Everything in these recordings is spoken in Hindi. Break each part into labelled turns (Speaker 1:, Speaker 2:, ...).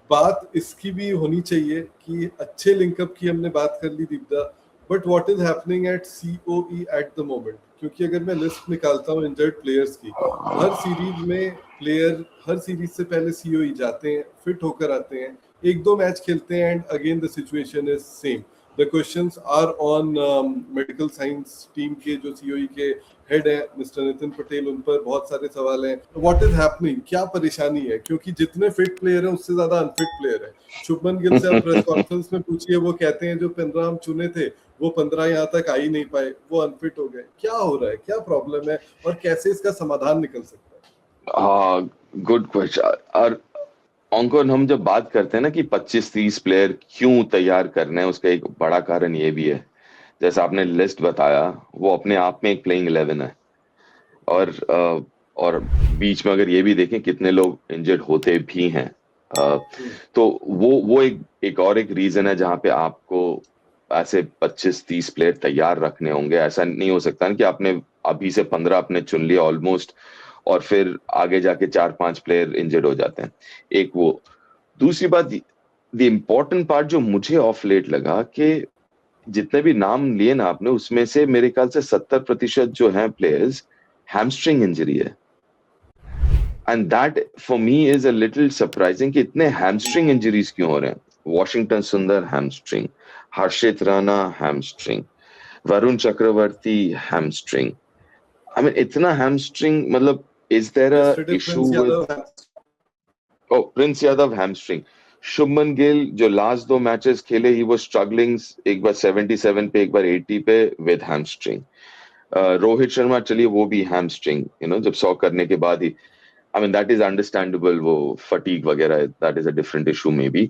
Speaker 1: बात इसकी भी होनी चाहिए कि अच्छे लिंकअप की हमने बात कर ली Deepda, but what is happening at COE at the moment? क्योंकि अगर मैं लिस्ट निकालता हूँ इंजर्ड प्लेयर्स की, हर सीरीज में प्लेयर हर सीरीज से पहले सीओई जाते हैं, फिट होकर आते हैं, एक दो मैच खेलते हैं, and again the situation is same. The questions are on medical science team के जो सीओई के हेड है मिस्टर नितिन पटेल, उन पर बहुत सारे सवाल हैं. व्हाट इज हैपनिंग, क्या परेशानी है? क्योंकि जितने फिट प्लेयर हैं उससे ज्यादा अनफिट प्लेयर है. शुभमन गिल से आप प्रेस कॉन्फ्रेंस में पूछिए, वो कहते हैं जो 15 हम चुने थे वो 15 यहाँ तक आ ही नहीं पाए, वो अनफिट हो गए. क्या हो रहा है, क्या प्रॉब्लम है, और कैसे इसका समाधान निकल सकता है?
Speaker 2: हाँ, गुड क्वेश्चन. और अंकुर, हम जब बात करते हैं ना कि 25-30 प्लेयर क्यों तैयार करने हैं, उसका एक बड़ा कारण ये भी है, जैसा आपने लिस्ट बताया, वो अपने आप में एक प्लेइंग 11 है. और बीच में अगर ये भी देखें कितने लोग इंजर्ड होते भी हैं, तो वो एक रीजन है जहां पे आपको ऐसे 25-30 प्लेयर तैयार रखने होंगे. ऐसा नहीं हो सकता ना कि आपने अभी से 15 अपने चुन लिया ऑलमोस्ट, और फिर आगे जाके 4-5 प्लेयर इंजर्ड हो जाते हैं. एक वो. दूसरी बात, द इम्पोर्टेंट पार्ट जो मुझे ऑफ लेट लगा, कि जितने भी नाम लिए ना आपने, उसमें से मेरे ख्याल से 70% जो हैं प्लेयर्स, हैमस्ट्रिंग इंजरी है. And that for me is a little surprising कि इतने हैमस्ट्रिंग इंजरीज क्यों हो रहे हैं. Washington Sundar hamstring, Harshit Rana hamstring, Varun Chakravarthy hamstring. I mean इतना हैमस्ट्रिंग, मतलब is there a issue with? Oh, Prince Yadav hamstring. Shubman Gill जो लास्ट 2 मैचेस खेले, ही वाज स्ट्रगलिंग, एक बार 77 पे, एक बार 80 पे विद हैमस्ट्रिंग. रोहित शर्मा, चलिए वो भी हैमस्ट्रिंग, जब 100 करने के बाद ही, I mean that is understandable, वो फटीग वगैरह, that is a different issue may be.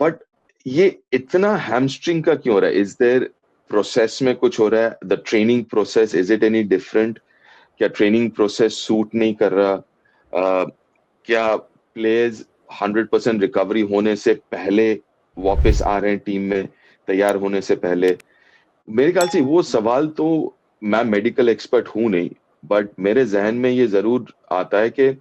Speaker 2: But ये इतना हैमस्ट्रिंग का क्यों हो रहा है? इज देयर प्रोसेस में कुछ हो रहा है? The training process, is it any different? क्या ट्रेनिंग प्रोसेस सूट नहीं कर रहा? क्या प्लेयर्स 100% रिकवरी होने से पहले वापस आ रहे हैं टीम में, तैयार होने से पहले? मेरे ख्याल से वो सवाल, तो मैं मेडिकल एक्सपर्ट हूं नहीं, बट मेरे जहन में ये जरूर आता है कि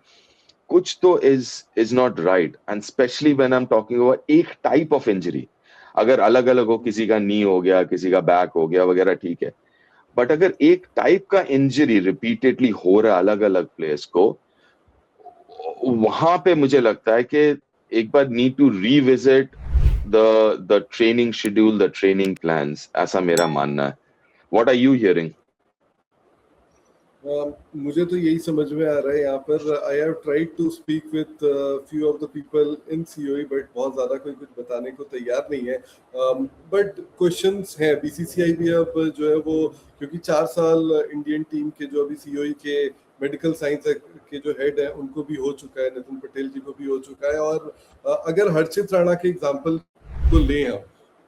Speaker 2: कुछ तो is not right. And specially when I am talking about एक टाइप ऑफ इंजरी. अगर अलग अलग हो, किसी का नी हो गया, किसी का बैक हो गया वगैरह, ठीक है. बट अगर एक टाइप का इंजरी रिपीटेडली हो रहा है अलग अलग प्लेयर्स को, वहां पे मुझे लगता है कि एक बार need to revisit the training schedule, the training plans. ऐसा मेरा मानना है. What are you hearing?
Speaker 1: मुझे तो यही समझ में आ रहा है यहाँ पर. I have tried to speak with few of the people in COE, but बहुत ज़्यादा कोई कुछ बताने को तैयार नहीं है. बट क्वेश्चंस हैं. बीसीसीआई भी अब जो है वो, क्योंकि 4 साल इंडियन टीम के जो अभी सीओई के मेडिकल साइंस के जो हेड है उनको भी हो चुका है, नितिन पटेल जी को भी हो चुका है. और अगर हर्षित राणा के एग्जाम्पल को लें हम,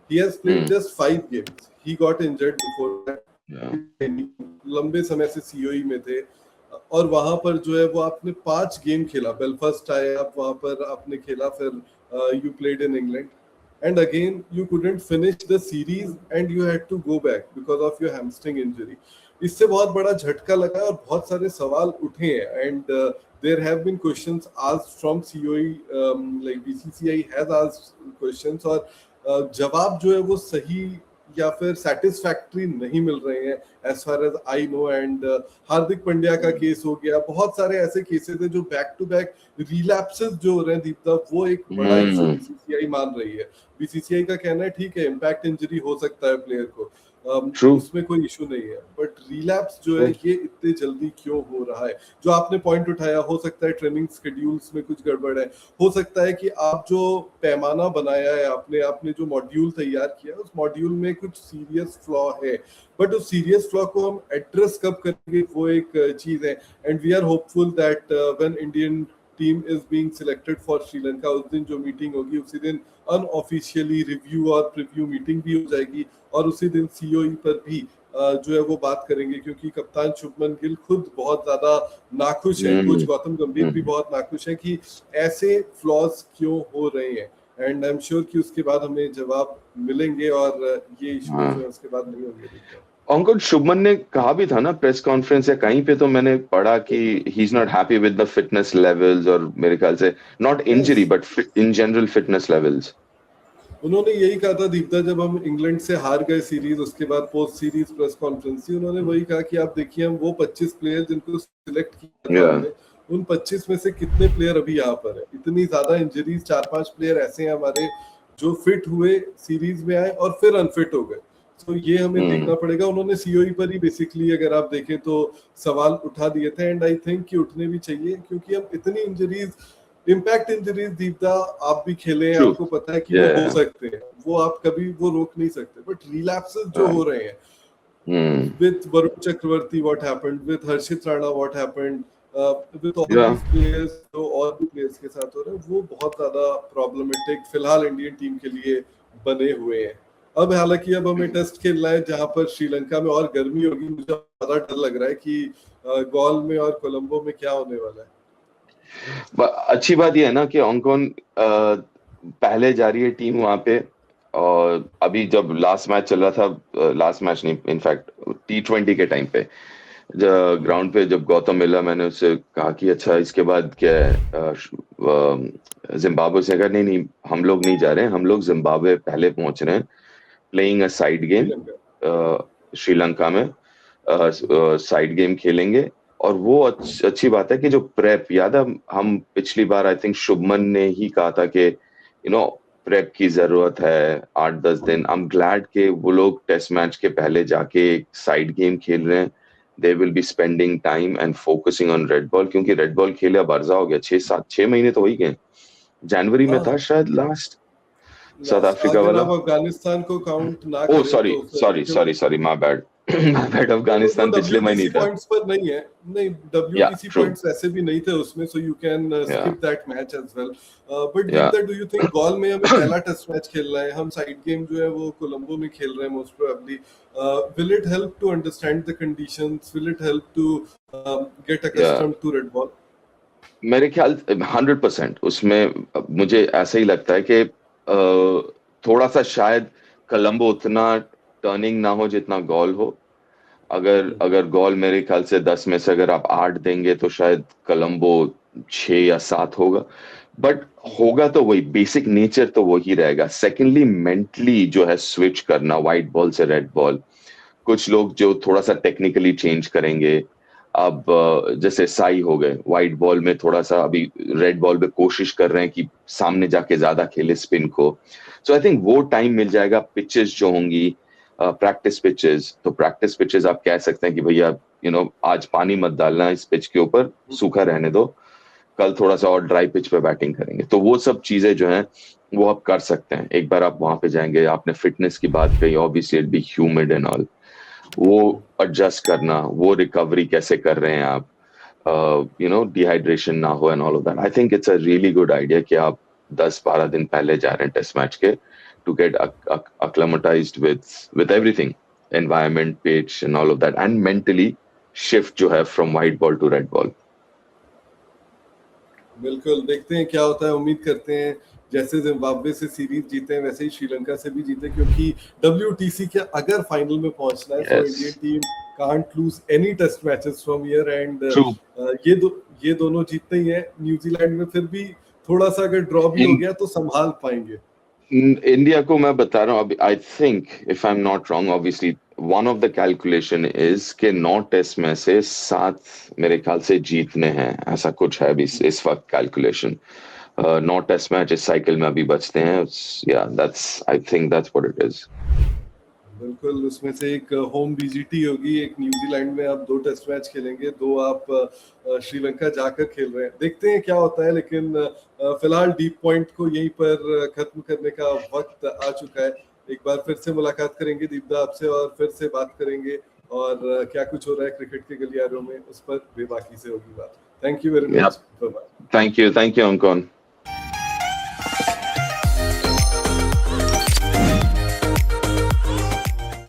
Speaker 1: he has played just 5 games. He got injured before that. लंबे समय से सीओई में थे, और वहां पर जो है वो आपने 5 गेम खेला. बेलफास्ट आए आप, वहां पर आपने खेला, फिर you played in England, and again you couldn't finish the series and you had to go back because of your hamstring injury. इससे बहुत बड़ा झटका लगा और बहुत सारे सवाल उठे हैं. And there have been questions asked from COE, like BCCI has asked questions, और जवाब जो है वो सही या फिर सेटिस्फैक्टरी नहीं मिल रहे हैं as far as I know. And Hardik Pandya का केस हो गया, बहुत सारे ऐसे केसेस हैं जो बैक टू बैक रिलैप्सेस जो हो रहे हैं दीपदा, वो एक बड़ा इशू बीसीसीआई मान रही है. बीसीसीआई का कहना है ठीक है, इम्पैक्ट इंजरी हो सकता है प्लेयर को, उसमें कोई इशू नहीं है, बट रिलैप्स जो है ये इतने जल्दी क्यों हो रहा है? जो आपने पॉइंट उठाया, हो सकता है ट्रेनिंग शेड्यूल्स में कुछ गड़बड़ है, हो सकता है कि आप जो पैमाना बनाया है, आपने जो मॉड्यूल तैयार किया उस मॉड्यूल में कुछ सीरियस फ्लॉ है, बट उस सीरियस फ्लॉ को हम एड्रेस कब करेंगे वो एक चीज है. And we are hopeful that when Indian team is being selected for Sri Lanka, उस दिन जो मीटिंग होगी उसी दिन अनऑफिशियली रिव्यू और प्रीव्यू मीटिंग भी हो जाएगी, और उसी दिन सीओई पर भी जो है वो बात करेंगे, क्योंकि कप्तान शुभमन गिल खुद बहुत ज्यादा नाखुश है, कोच गौतम गंभीर भी बहुत नाखुश है कि ऐसे फ्लॉज क्यों हो रहे हैं. एंड आई एम श्योर कि उसके बाद हमें जवाब मिलेंगे और ये इश्यूज जो है उसके बाद नहीं होंगे.
Speaker 2: अंकुर, शुभमन ने कहा भी था ना प्रेस कॉन्फ्रेंस या कहीं पे, तो मैंने पढ़ा कि he is not happy with the fitness levels, और मेरे ख्याल से not
Speaker 1: yes,
Speaker 2: injury but in general fitness levels.
Speaker 1: उन्होंने यही कहा था दीप्ता, जब हम इंग्लैंड से हार गए सीरीज, उसके बाद पोस्ट सीरीज प्रेस कॉन्फ्रेंस थी, उन्होंने वही कहा कि आप देखिए, हम वो 25 प्लेयर जिनको सिलेक्ट किया था
Speaker 2: या
Speaker 1: हमने, उन 25 में से कितने प्लेयर अभी यहाँ पर है। इतनी ज्यादा इंजरीज, 4-5 प्लेयर ऐसे हैं हमारे जो फिट हुए, सीरीज में आए और फिर अनफिट हो गए। तो ये हमें देखना पड़ेगा। उन्होंने सीओई पर ही बेसिकली, अगर आप देखें तो, सवाल उठा दिए थे, एंड आई थिंक कि उठने भी चाहिए, क्योंकि हम इतनी इंजरीज, इम्पैक्ट इंजरीज, दीपदा आप भी खेले हैं,
Speaker 2: ट्रू।
Speaker 1: आपको पता है कि वो हो
Speaker 2: या
Speaker 1: सकते हैं, वो आप कभी वो रोक नहीं सकते, बट रिलैप्सेस जो हो रहे हैं
Speaker 2: हम्म
Speaker 1: with Varun Chakravarti, what happened with Harshit Rana, what happened with all
Speaker 2: या
Speaker 1: these players, तो और भी प्लेयर्स के साथ हो रहा है, वो बहुत ज्यादा प्रॉब्लमेटिक फिलहाल इंडियन टीम के लिए बने हुए हैं। अब हालांकि अब हमें टेस्ट खेलना है जहां पर श्रीलंका में और गर्मी होगी। मुझे ज्यादा डर लग रहा है कि गॉल में और कोलंबो में क्या होने वाला है।
Speaker 2: अच्छी बात यह है ना कि हांगकांग पहले जा रही है टीम वहां पे, और अभी जब लास्ट मैच चल रहा था, लास्ट मैच नहीं, इनफैक्ट T20 के टाइम पे, ग्राउंड पे जब गौतम मिला, मैंने उससे कहा कि अच्छा इसके बाद क्या है, जिम्बाब्वे से। कहा नहीं नहीं, हम लोग नहीं जा रहे हैं, हम लोग जिम्बाब्वे पहले पहुंच रहे हैं, playing a side game
Speaker 1: Sri Lanka,
Speaker 2: Sri Lanka में, साइड गेम खेलेंगे। और वो अच्छी बात है कि जो प्रेप, याद है हम पिछली बार आई थिंक शुभमन ने ही कहा था कि प्रेप की जरूरत है 8-10 दिन। आई एम ग्लैड कि वो लोग टेस्ट मैच के पहले जाके एक साइड गेम खेल रहे हैं। They will be spending time and focusing on red ball, क्योंकि रेड बॉल खेले अब अर्जा हो गया, 6 महीने तो हो ही गए। जनवरी में था
Speaker 1: हाँ,
Speaker 2: शायद लास्ट, साउथ
Speaker 1: लास्ट
Speaker 2: अफ्रीका
Speaker 1: अगर
Speaker 2: वाला।
Speaker 1: आप अफगानिस्तान को काउंट ना
Speaker 2: ओ
Speaker 1: करें
Speaker 2: सॉरी
Speaker 1: तो फिर,
Speaker 2: sorry sorry sorry, my bad my bad,
Speaker 1: वो
Speaker 2: अफगानिस्तान पिछले महीने
Speaker 1: WTC
Speaker 2: ही था।
Speaker 1: पॉइंट्स पर नहीं है। नहीं,
Speaker 2: या
Speaker 1: WTC
Speaker 2: ट्रू।
Speaker 1: पॉइंट्स ऐसे भी नहीं थे उसमें, so you can
Speaker 2: yeah
Speaker 1: skip that match as well. But
Speaker 2: yeah
Speaker 1: Deepta, do you think Galle में हमें पहला टेस्ट मैच खेलना है, हम साइड गेम जो है वो कोलंबो में खेल रहे हैं most probably, will it help to understand the conditions, will it help to get
Speaker 2: you
Speaker 1: accustomed to red ball?
Speaker 2: मेरे ख्याल 100% उसमें मुझे ऐसा ही लगता है कि थोड़ा सा शायद कोलंबो उतना टर्निंग ना हो जितना गोल हो। अगर अगर गोल मेरे ख्याल से 10 में से अगर आप 8 देंगे तो शायद कोलंबो 6 या 7 होगा। बट होगा तो वही, बेसिक नेचर तो वही रहेगा। सेकेंडली, मेंटली जो है स्विच करना व्हाइट बॉल से रेड बॉल, कुछ लोग जो थोड़ा सा टेक्निकली चेंज करेंगे। अब जैसे साई हो गए, व्हाइट बॉल में थोड़ा सा, अभी रेड बॉल पे कोशिश कर रहे हैं कि सामने जाके ज्यादा खेले स्पिन को। सो आई थिंक वो टाइम मिल जाएगा। पिचेस जो होंगी, प्रैक्टिस पिचेस, तो प्रैक्टिस पिचेस आप कह सकते हैं कि भैया आज पानी मत डालना इस पिच के ऊपर, सूखा रहने दो, कल थोड़ा सा और ड्राई पिच पे बैटिंग करेंगे। तो वो सब चीजें जो हैं वो आप कर सकते हैं। एक बार आप वहां पे जाएंगे, आपने फिटनेस की बात कही, obviously it be humid and all, वो एडजस्ट करना, वो रिकवरी कैसे कर रहे हैं आप, डिहाइड्रेशन ना हो and all of that. I think it's a really good idea कि आप 10-12 दिन पहले जा रहे हैं टेस्ट मैच के, to get acclimatized with everything, environment, pitch and all of that, and mentally shift जो है from white ball to red ball।
Speaker 1: बिल्कुल, देखते हैं क्या होता है। उम्मीद करते हैं जैसे जिम्बाब्वे से सीरीज जीते हैं वैसे ही श्रीलंका से भी जीते, क्योंकि WTC के अगर फाइनल में पहुंचना है, so Indian
Speaker 2: Yes,
Speaker 1: team can't lose any test matches from here, and
Speaker 2: true।
Speaker 1: ये दोनों जीतते ही हैं। न्यूजीलैंड में फिर भी थोड़ा सा अगर ड्रॉ भी हो
Speaker 2: इन
Speaker 1: गया तो संभाल पाएंगे।
Speaker 2: इंडिया को मैं बता रहा हूँ अभी, I think if I am not wrong, obviously one of the calculation is के 9 टेस्ट में से 7 मेरे ख्याल से जीतने हैं, ऐसा कुछ है अभी इस वक्त कैलकुलेशन। 9 टेस्ट मैच इस साइकिल में अभी बचते हैं। या that's, I think that's what it is.
Speaker 1: बिल्कुल, उसमें से एक होम बीजीटी होगी, एक न्यूजीलैंड में आप 2 टेस्ट मैच खेलेंगे, 2 आप श्रीलंका जाकर खेल रहे हैं। देखते हैं क्या होता है, लेकिन फिलहाल डीप पॉइंट को यहीं पर खत्म करने का वक्त आ चुका है। एक बार फिर से मुलाकात करेंगे दीपदा आपसे, और फिर से बात करेंगे, और क्या कुछ हो रहा है क्रिकेट के गलियारों में उस पर बेबाकी से होगी बात। थैंक यू वेरी
Speaker 2: या
Speaker 1: much, bye bye.
Speaker 2: Thank you अंकन।